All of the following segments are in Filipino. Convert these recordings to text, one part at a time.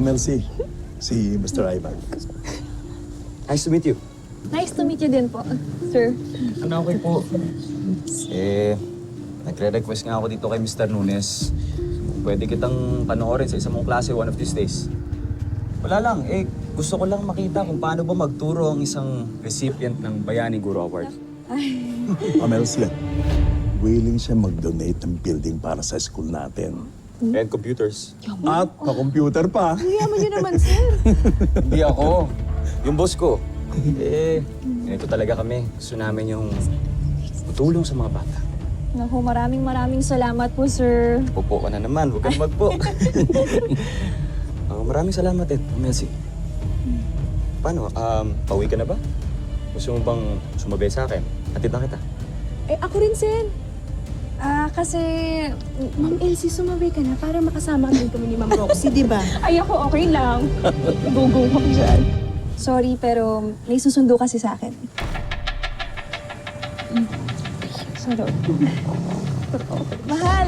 Ma'am Elsie. Si Mr. Ivan. Nice to meet you. Nice to meet you din po, sir. Ano, okay po. Nagre-request nga ako dito kay Mr. Nunes. Pwede kitang panoorin sa isang mong klase one of these days. Wala lang, gusto ko lang makita kung paano ba magturo ang isang recipient ng Bayani Guru Award. Ma'am Elsie, willing siya mag-donate ng building para sa school natin. And computers. At pa-computer pa. Yaman niyo naman, sir. Hindi ako. Yung boss ko. Ito talaga kami. Gusto namin yung tutulong sa mga bata. Naku, maraming salamat po, sir. Pupo ka na naman, huwag kang magpo. Maraming salamat Melcy. Paano? Pauwi ka na ba? Gusto mo bang sumabay sa akin? Hatid na kita. Ako rin, sir. Kasi... Ma'am Elsie, sumabay ka na para makasama din kami ni Ma'am Roxy, di ba? Ay, ako okay lang. Go ko dyan. Sorry, pero may susundo kasi sa akin. Sorry. Mahal!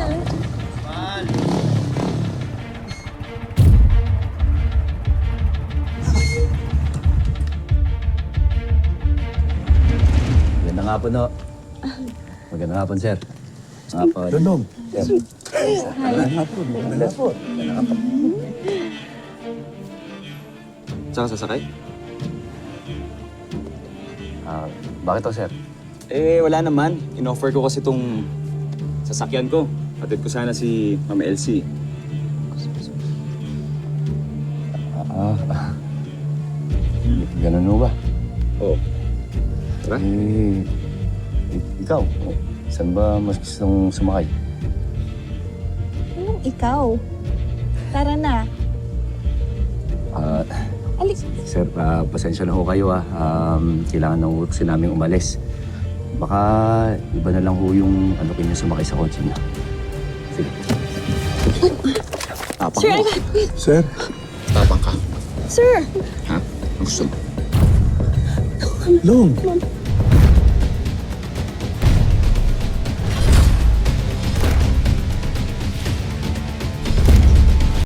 Magandang hapon, no? Magandang hapon, sir. Hapon. Ganon. Sir. Magandang hapon. Saan ka sasakay? Bakit to, sir? Wala naman. In-offer ko kasi itong sasakyan ko. Hatid ko sana si Ma'am Elsie. Ganun mo ba? Oo. Tara. Ikaw, saan ba mas gustong sumakay? Anong ikaw? Tara na. Alik. Sir, pasensya na ho kayo, kailangan ng work namin umalis. Baka iba na lang ho yung anukin niyo sumakay sa kotse niya. Sige. Tapang Sir, mo. Sir, Tapang ka. Sir! Ha? Ang gusto mo? Long.